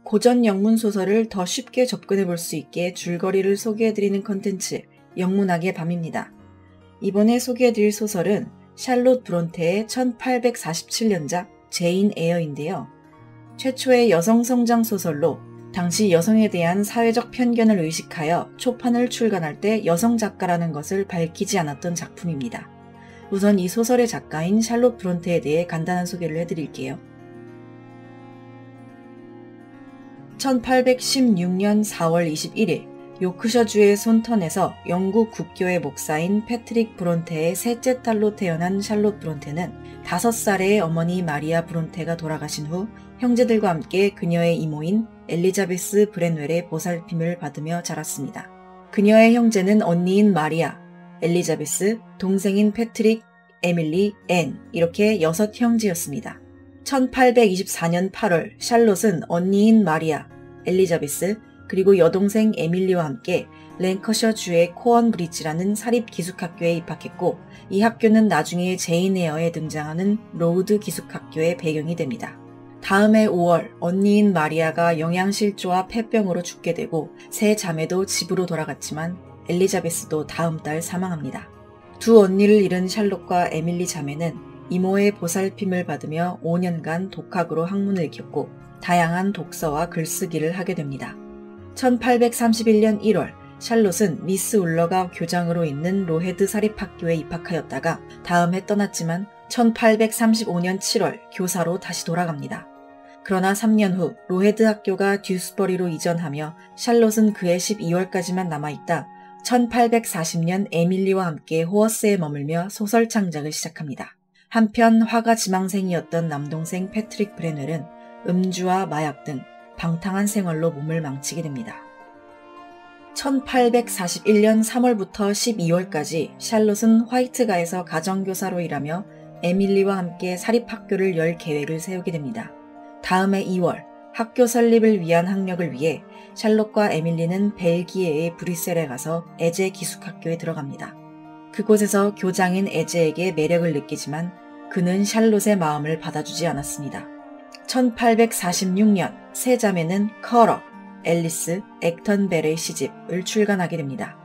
고전 영문 소설을 더 쉽게 접근해 볼 수 있게 줄거리를 소개해드리는 컨텐츠 영문학의 밤입니다. 이번에 소개해드릴 소설은 샬롯 브론테의 1847년작 제인 에어인데요. 최초의 여성 성장 소설로 당시 여성에 대한 사회적 편견을 의식하여 초판을 출간할 때 여성 작가라는 것을 밝히지 않았던 작품입니다. 우선 이 소설의 작가인 샬롯 브론테에 대해 간단한 소개를 해드릴게요. 1816년 4월 21일 요크셔주의 손턴에서 영국 국교의 목사인 패트릭 브론테의 셋째 딸로 태어난 샬롯 브론테는 5살의 어머니 마리아 브론테가 돌아가신 후 형제들과 함께 그녀의 이모인 엘리자베스 브랜웰의 보살핌을 받으며 자랐습니다. 그녀의 형제는 언니인 마리아, 엘리자베스, 동생인 패트릭, 에밀리, 앤 이렇게 6 형제였습니다. 1824년 8월 샬롯은 언니인 마리아, 엘리자베스, 그리고 여동생 에밀리와 함께 랭커셔주의 코언브리지라는 사립기숙학교에 입학했고 이 학교는 나중에 제인 에어에 등장하는 로우드 기숙학교의 배경이 됩니다. 다음해 5월 언니인 마리아가 영양실조와 폐병으로 죽게 되고 세 자매도 집으로 돌아갔지만 엘리자베스도 다음 달 사망합니다. 두 언니를 잃은 샬롯과 에밀리 자매는 이모의 보살핌을 받으며 5년간 독학으로 학문을 익혔고 다양한 독서와 글쓰기를 하게 됩니다. 1831년 1월 샬롯은 미스 울러가 교장으로 있는 로헤드 사립학교에 입학하였다가 다음 해 떠났지만 1835년 7월 교사로 다시 돌아갑니다. 그러나 3년 후 로헤드 학교가 듀스버리로 이전하며 샬롯은 그해 12월까지만 남아있다 1840년 에밀리와 함께 호어스에 머물며 소설 창작을 시작합니다. 한편 화가 지망생이었던 남동생 패트릭 브랜웰은 음주와 마약 등 방탕한 생활로 몸을 망치게 됩니다. 1841년 3월부터 12월까지 샬롯은 화이트가에서 가정교사로 일하며 에밀리와 함께 사립학교를 열 계획을 세우게 됩니다. 다음해 2월 학교 설립을 위한 학력을 위해 샬롯과 에밀리는 벨기에의 브뤼셀에 가서 에제 기숙학교에 들어갑니다. 그곳에서 교장인 에제에게 매력을 느끼지만 그는 샬롯의 마음을 받아주지 않았습니다. 1846년 세 자매는 커러, 앨리스, 액턴 벨의 시집을 출간하게 됩니다.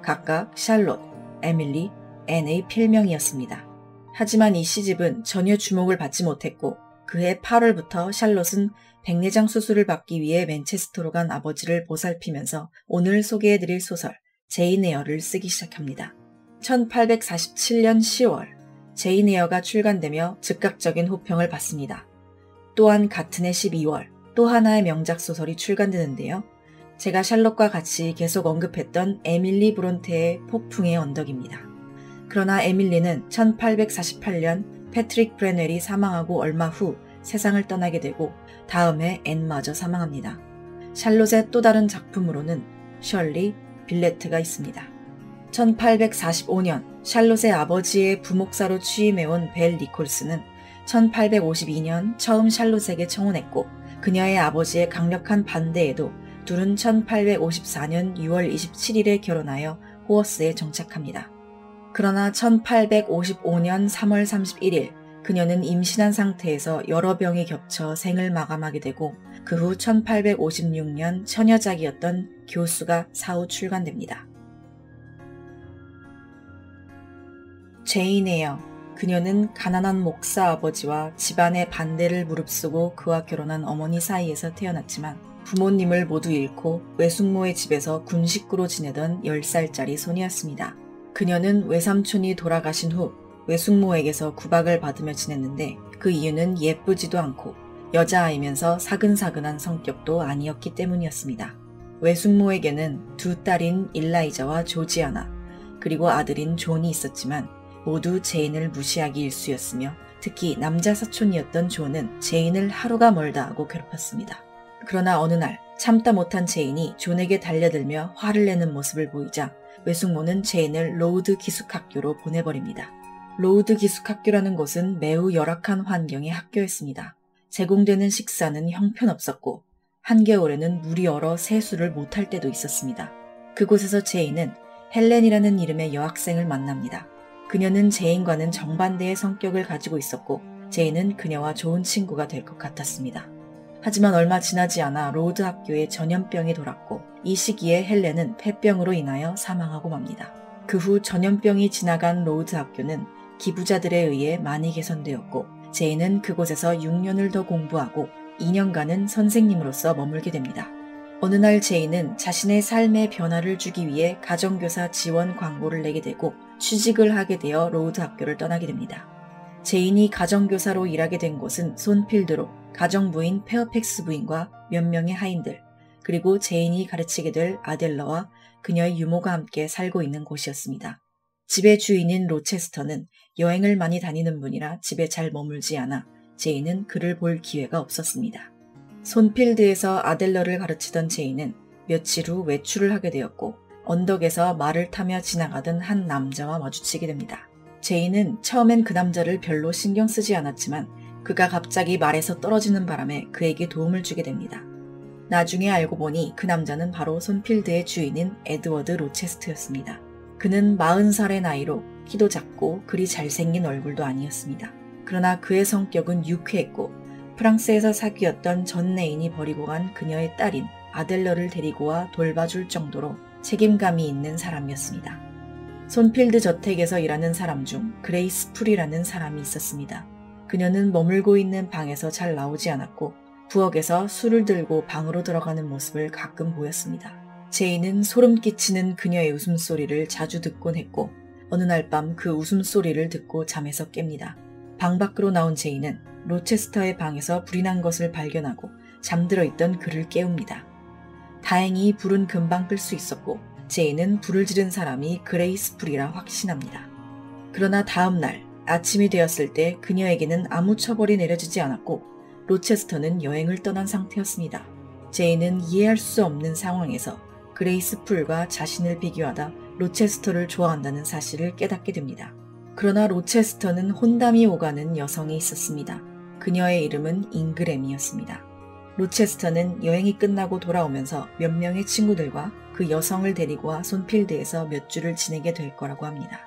각각 샬롯, 에밀리, 앤의 필명이었습니다. 하지만 이 시집은 전혀 주목을 받지 못했고 그해 8월부터 샬롯은 백내장 수술을 받기 위해 맨체스터로 간 아버지를 보살피면서 오늘 소개해드릴 소설 제인 에어를 쓰기 시작합니다. 1847년 10월 제인 에어가 출간되며 즉각적인 호평을 받습니다. 또한 같은 해 12월 또 하나의 명작 소설이 출간되는데요. 제가 샬롯과 같이 계속 언급했던 에밀리 브론테의 폭풍의 언덕입니다. 그러나 에밀리는 1848년 패트릭 브랜웰이 사망하고 얼마 후 세상을 떠나게 되고 다음해 앤마저 사망합니다. 샬롯의 또 다른 작품으로는 셜리, 빌레트가 있습니다. 1845년 샬롯의 아버지의 부목사로 취임해온 벨 니콜스는 1852년 처음 샬롯에게 청혼했고 그녀의 아버지의 강력한 반대에도 둘은 1854년 6월 27일에 결혼하여 호어스에 정착합니다. 그러나 1855년 3월 31일 그녀는 임신한 상태에서 여러 병이 겹쳐 생을 마감하게 되고 그 후 1856년 처녀작이었던 교수가 사후 출간됩니다. 제인 에어. 그녀는 가난한 목사 아버지와 집안의 반대를 무릅쓰고 그와 결혼한 어머니 사이에서 태어났지만 부모님을 모두 잃고 외숙모의 집에서 군식구로 지내던 10살짜리 소녀였습니다. 그녀는 외삼촌이 돌아가신 후 외숙모에게서 구박을 받으며 지냈는데 그 이유는 예쁘지도 않고 여자아이면서 사근사근한 성격도 아니었기 때문이었습니다. 외숙모에게는 두 딸인 일라이자와 조지아나 그리고 아들인 존이 있었지만 모두 제인을 무시하기 일쑤였으며 특히 남자 사촌이었던 존은 제인을 하루가 멀다 하고 괴롭혔습니다. 그러나 어느 날 참다 못한 제인이 존에게 달려들며 화를 내는 모습을 보이자 외숙모는 제인을 로우드 기숙학교로 보내버립니다. 로우드 기숙학교라는 곳은 매우 열악한 환경의 학교였습니다. 제공되는 식사는 형편없었고 한겨울에는 물이 얼어 세수를 못할 때도 있었습니다. 그곳에서 제인은 헬렌이라는 이름의 여학생을 만납니다. 그녀는 제인과는 정반대의 성격을 가지고 있었고 제인은 그녀와 좋은 친구가 될 것 같았습니다. 하지만 얼마 지나지 않아 로드 학교에 전염병이 돌았고 이 시기에 헬렌은 폐병으로 인하여 사망하고 맙니다. 그 후 전염병이 지나간 로드 학교는 기부자들에 의해 많이 개선되었고 제인은 그곳에서 6년을 더 공부하고 2년간은 선생님으로서 머물게 됩니다. 어느 날 제인은 자신의 삶의 변화를 주기 위해 가정교사 지원 광고를 내게 되고 취직을 하게 되어 로드 학교를 떠나게 됩니다. 제인이 가정교사로 일하게 된 곳은 손필드로 가정부인 페어팩스 부인과 몇 명의 하인들, 그리고 제인이 가르치게 될 아델러와 그녀의 유모가 함께 살고 있는 곳이었습니다. 집의 주인인 로체스터는 여행을 많이 다니는 분이라 집에 잘 머물지 않아 제인은 그를 볼 기회가 없었습니다. 손필드에서 아델러를 가르치던 제인은 며칠 후 외출을 하게 되었고 언덕에서 말을 타며 지나가던 한 남자와 마주치게 됩니다. 제인은 처음엔 그 남자를 별로 신경 쓰지 않았지만 그가 갑자기 말에서 떨어지는 바람에 그에게 도움을 주게 됩니다. 나중에 알고 보니 그 남자는 바로 손필드의 주인인 에드워드 로체스트였습니다. 그는 40살의 나이로 키도 작고 그리 잘생긴 얼굴도 아니었습니다. 그러나 그의 성격은 유쾌했고 프랑스에서 사귀었던 전 애인이 버리고 간 그녀의 딸인 아델러를 데리고 와 돌봐줄 정도로 책임감이 있는 사람이었습니다. 손필드 저택에서 일하는 사람 중 그레이스 풀이라는 사람이 있었습니다. 그녀는 머물고 있는 방에서 잘 나오지 않았고 부엌에서 술을 들고 방으로 들어가는 모습을 가끔 보였습니다. 제인은 소름 끼치는 그녀의 웃음소리를 자주 듣곤 했고 어느 날 밤 그 웃음소리를 듣고 잠에서 깹니다. 방 밖으로 나온 제인은 로체스터의 방에서 불이 난 것을 발견하고 잠들어 있던 그를 깨웁니다. 다행히 불은 금방 끌 수 있었고 제인은 불을 지른 사람이 그레이스 풀이라 확신합니다. 그러나 다음 날 아침이 되었을 때 그녀에게는 아무 처벌이 내려지지 않았고 로체스터는 여행을 떠난 상태였습니다. 제인은 이해할 수 없는 상황에서 그레이스 풀과 자신을 비교하다 로체스터를 좋아한다는 사실을 깨닫게 됩니다. 그러나 로체스터는 혼담이 오가는 여성이 있었습니다. 그녀의 이름은 잉그램이었습니다. 로체스터는 여행이 끝나고 돌아오면서 몇 명의 친구들과 그 여성을 데리고 와 손필드에서 몇 주를 지내게 될 거라고 합니다.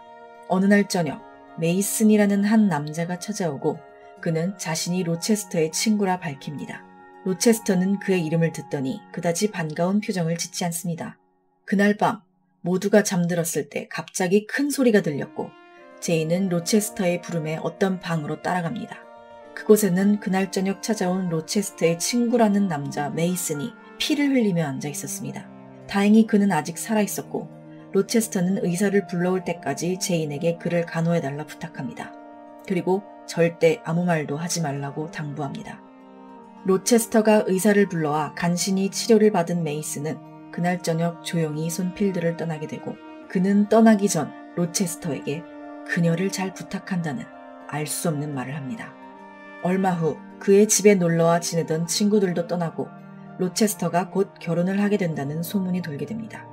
어느 날 저녁 메이슨이라는 한 남자가 찾아오고 그는 자신이 로체스터의 친구라 밝힙니다. 로체스터는 그의 이름을 듣더니 그다지 반가운 표정을 짓지 않습니다. 그날 밤 모두가 잠들었을 때 갑자기 큰 소리가 들렸고 제인은 로체스터의 부름에 어떤 방으로 따라갑니다. 그곳에는 그날 저녁 찾아온 로체스터의 친구라는 남자 메이슨이 피를 흘리며 앉아 있었습니다. 다행히 그는 아직 살아있었고 로체스터는 의사를 불러올 때까지 제인에게 그를 간호해달라 부탁합니다. 그리고 절대 아무 말도 하지 말라고 당부합니다. 로체스터가 의사를 불러와 간신히 치료를 받은 메이슨은 그날 저녁 조용히 손필드를 떠나게 되고 그는 떠나기 전 로체스터에게 그녀를 잘 부탁한다는 알 수 없는 말을 합니다. 얼마 후 그의 집에 놀러와 지내던 친구들도 떠나고 로체스터가 곧 결혼을 하게 된다는 소문이 돌게 됩니다.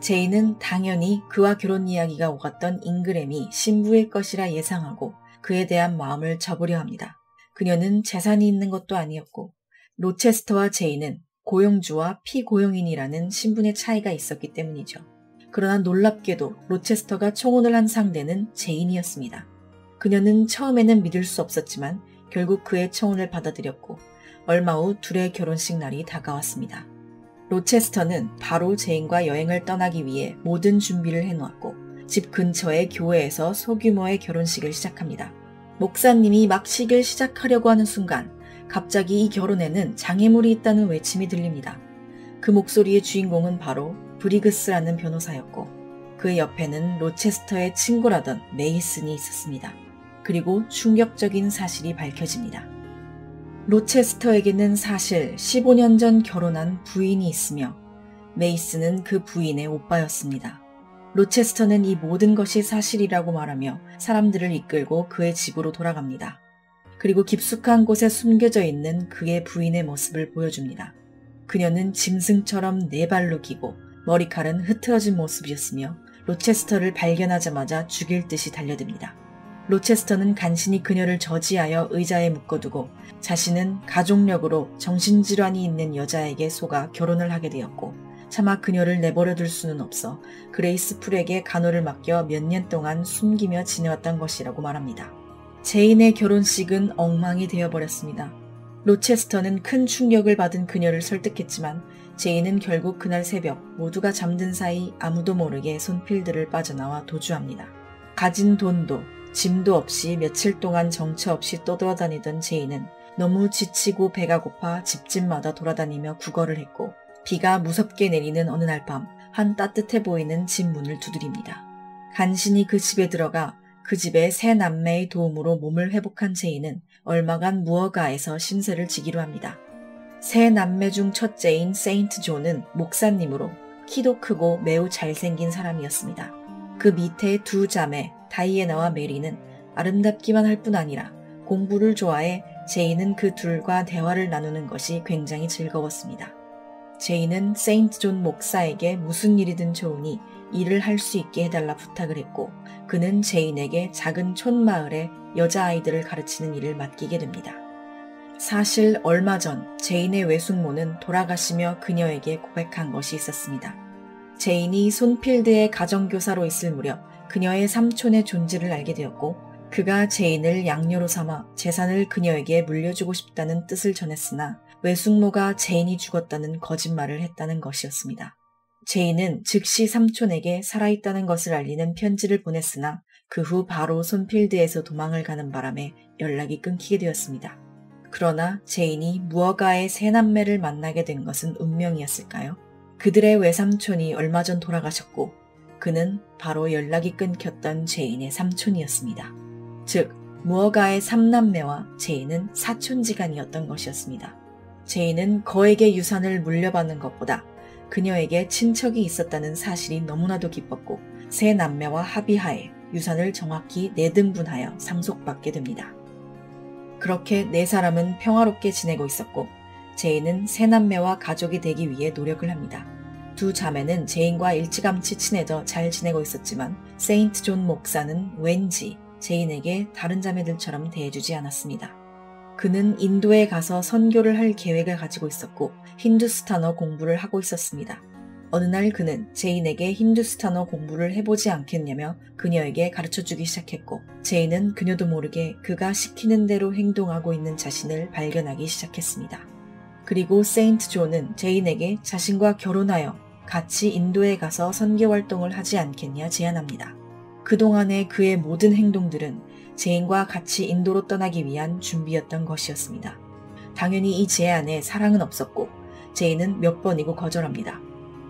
제인은 당연히 그와 결혼 이야기가 오갔던 잉그램이 신부의 것이라 예상하고 그에 대한 마음을 접으려 합니다. 그녀는 재산이 있는 것도 아니었고 로체스터와 제인은 고용주와 피고용인이라는 신분의 차이가 있었기 때문이죠. 그러나 놀랍게도 로체스터가 청혼을 한 상대는 제인이었습니다. 그녀는 처음에는 믿을 수 없었지만 결국 그의 청혼을 받아들였고 얼마 후 둘의 결혼식 날이 다가왔습니다. 로체스터는 바로 제인과 여행을 떠나기 위해 모든 준비를 해놓았고 집 근처의 교회에서 소규모의 결혼식을 시작합니다. 목사님이 막 식을 시작하려고 하는 순간 갑자기 이 결혼에는 장애물이 있다는 외침이 들립니다. 그 목소리의 주인공은 바로 브리그스라는 변호사였고 그 옆에는 로체스터의 친구라던 메이슨이 있었습니다. 그리고 충격적인 사실이 밝혀집니다. 로체스터에게는 사실 15년 전 결혼한 부인이 있으며 메이슨은 그 부인의 오빠였습니다. 로체스터는 이 모든 것이 사실이라고 말하며 사람들을 이끌고 그의 집으로 돌아갑니다. 그리고 깊숙한 곳에 숨겨져 있는 그의 부인의 모습을 보여줍니다. 그녀는 짐승처럼 네 발로 기고 머리칼은 흐트러진 모습이었으며 로체스터를 발견하자마자 죽일 듯이 달려듭니다. 로체스터는 간신히 그녀를 저지하여 의자에 묶어두고 자신은 가족력으로 정신질환이 있는 여자에게 속아 결혼을 하게 되었고 차마 그녀를 내버려둘 수는 없어 그레이스 풀에게 간호를 맡겨 몇 년 동안 숨기며 지내왔던 것이라고 말합니다. 제인의 결혼식은 엉망이 되어버렸습니다. 로체스터는 큰 충격을 받은 그녀를 설득했지만 제인은 결국 그날 새벽 모두가 잠든 사이 아무도 모르게 손필드를 빠져나와 도주합니다. 가진 돈도 짐도 없이 며칠 동안 정처 없이 떠돌아다니던 제인은 너무 지치고 배가 고파 집집마다 돌아다니며 구걸을 했고 비가 무섭게 내리는 어느 날 밤 한 따뜻해 보이는 집 문을 두드립니다. 간신히 그 집에 들어가 그 집의 세 남매의 도움으로 몸을 회복한 제인은 얼마간 무어가에서 신세를 지기로 합니다. 세 남매 중 첫째인 세인트 존은 목사님으로 키도 크고 매우 잘생긴 사람이었습니다. 그 밑에 두 자매 다이애나와 메리는 아름답기만 할 뿐 아니라 공부를 좋아해 제인은 그 둘과 대화를 나누는 것이 굉장히 즐거웠습니다. 제인은 세인트 존 목사에게 무슨 일이든 좋으니 일을 할 수 있게 해달라 부탁을 했고 그는 제인에게 작은 촌마을에 여자아이들을 가르치는 일을 맡기게 됩니다. 사실 얼마 전 제인의 외숙모는 돌아가시며 그녀에게 고백한 것이 있었습니다. 제인이 손필드의 가정교사로 있을 무렵 그녀의 삼촌의 존재를 알게 되었고 그가 제인을 양녀로 삼아 재산을 그녀에게 물려주고 싶다는 뜻을 전했으나 외숙모가 제인이 죽었다는 거짓말을 했다는 것이었습니다. 제인은 즉시 삼촌에게 살아있다는 것을 알리는 편지를 보냈으나 그 후 바로 손필드에서 도망을 가는 바람에 연락이 끊기게 되었습니다. 그러나 제인이 무어가의 세 남매를 만나게 된 것은 운명이었을까요? 그들의 외삼촌이 얼마 전 돌아가셨고 그는 바로 연락이 끊겼던 제인의 삼촌이었습니다. 즉 무어가의 3남매와 제인은 사촌지간이었던 것이었습니다. 제인은 거액의 유산을 물려받는 것보다 그녀에게 친척이 있었다는 사실이 너무나도 기뻤고 세 남매와 합의하에 유산을 정확히 4등분하여 상속받게 됩니다. 그렇게 네 사람은 평화롭게 지내고 있었고 제인은 세 남매와 가족이 되기 위해 노력을 합니다. 두 자매는 제인과 일찌감치 친해져 잘 지내고 있었지만 세인트 존 목사는 왠지 제인에게 다른 자매들처럼 대해주지 않았습니다. 그는 인도에 가서 선교를 할 계획을 가지고 있었고 힌두스탄어 공부를 하고 있었습니다. 어느 날 그는 제인에게 힌두스탄어 공부를 해보지 않겠냐며 그녀에게 가르쳐주기 시작했고 제인은 그녀도 모르게 그가 시키는 대로 행동하고 있는 자신을 발견하기 시작했습니다. 그리고 세인트 존은 제인에게 자신과 결혼하여 같이 인도에 가서 선교 활동을 하지 않겠냐 제안합니다. 그동안의 그의 모든 행동들은 제인과 같이 인도로 떠나기 위한 준비였던 것이었습니다. 당연히 이 제안에 사랑은 없었고 제인은 몇 번이고 거절합니다.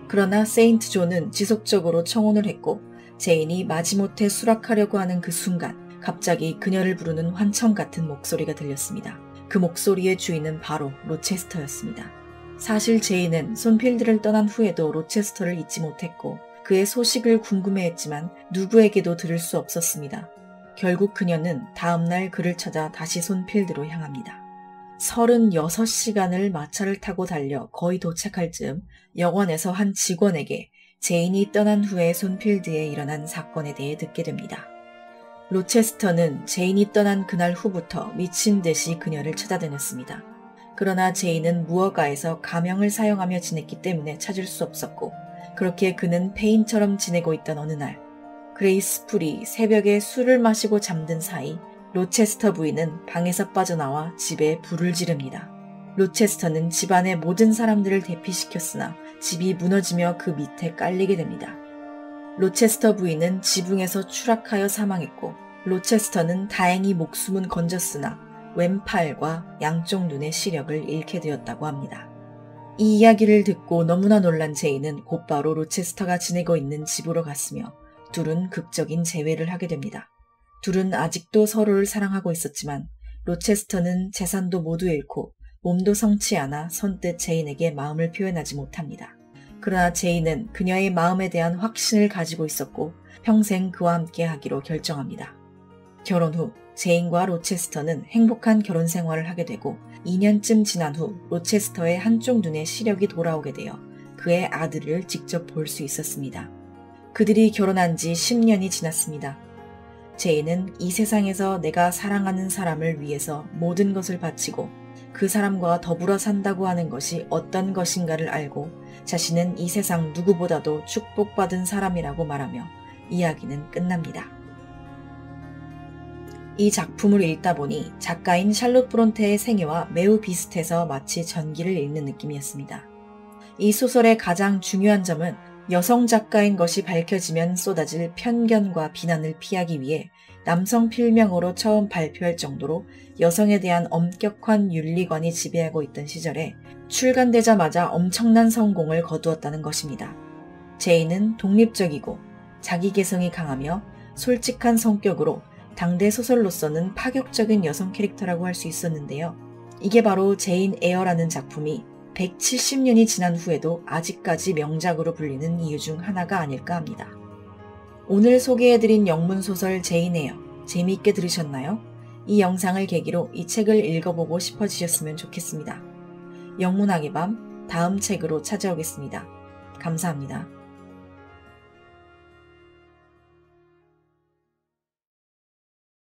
그러나 세인트 존은 지속적으로 청혼을 했고 제인이 마지못해 수락하려고 하는 그 순간 갑자기 그녀를 부르는 환청 같은 목소리가 들렸습니다. 그 목소리의 주인은 바로 로체스터였습니다. 사실 제인은 손필드를 떠난 후에도 로체스터를 잊지 못했고 그의 소식을 궁금해했지만 누구에게도 들을 수 없었습니다. 결국 그녀는 다음날 그를 찾아 다시 손필드로 향합니다. 36시간을 마차를 타고 달려 거의 도착할 즈음 영원에서 한 직원에게 제인이 떠난 후에 손필드에 일어난 사건에 대해 듣게 됩니다. 로체스터는 제인이 떠난 그날 후부터 미친 듯이 그녀를 찾아다녔습니다. 그러나 제인은 무어가에서 가명을 사용하며 지냈기 때문에 찾을 수 없었고 그렇게 그는 폐인처럼 지내고 있던 어느 날 그레이스 풀이 새벽에 술을 마시고 잠든 사이 로체스터 부인은 방에서 빠져나와 집에 불을 지릅니다. 로체스터는 집안의 모든 사람들을 대피시켰으나 집이 무너지며 그 밑에 깔리게 됩니다. 로체스터 부인은 지붕에서 추락하여 사망했고 로체스터는 다행히 목숨은 건졌으나 왼팔과 양쪽 눈의 시력을 잃게 되었다고 합니다. 이 이야기를 듣고 너무나 놀란 제인은 곧바로 로체스터가 지내고 있는 집으로 갔으며 둘은 극적인 재회를 하게 됩니다. 둘은 아직도 서로를 사랑하고 있었지만 로체스터는 재산도 모두 잃고 몸도 성치 않아 선뜻 제인에게 마음을 표현하지 못합니다. 그러나 제인은 그녀의 마음에 대한 확신을 가지고 있었고 평생 그와 함께 하기로 결정합니다. 결혼 후 제인과 로체스터는 행복한 결혼 생활을 하게 되고 2년쯤 지난 후 로체스터의 한쪽 눈에 시력이 돌아오게 되어 그의 아들을 직접 볼 수 있었습니다. 그들이 결혼한 지 10년이 지났습니다. 제인은 이 세상에서 내가 사랑하는 사람을 위해서 모든 것을 바치고 그 사람과 더불어 산다고 하는 것이 어떤 것인가를 알고 자신은 이 세상 누구보다도 축복받은 사람이라고 말하며 이야기는 끝납니다. 이 작품을 읽다 보니 작가인 샬롯 브론테의 생애와 매우 비슷해서 마치 전기를 읽는 느낌이었습니다. 이 소설의 가장 중요한 점은 여성 작가인 것이 밝혀지면 쏟아질 편견과 비난을 피하기 위해 남성 필명으로 처음 발표할 정도로 여성에 대한 엄격한 윤리관이 지배하고 있던 시절에 출간되자마자 엄청난 성공을 거두었다는 것입니다. 제인은 독립적이고 자기 개성이 강하며 솔직한 성격으로 당대 소설로서는 파격적인 여성 캐릭터라고 할 수 있었는데요. 이게 바로 제인 에어라는 작품이 170년이 지난 후에도 아직까지 명작으로 불리는 이유 중 하나가 아닐까 합니다. 오늘 소개해드린 영문소설 제인 에어, 재미있게 들으셨나요? 이 영상을 계기로 이 책을 읽어보고 싶어지셨으면 좋겠습니다. 영문학의 밤, 다음 책으로 찾아오겠습니다. 감사합니다.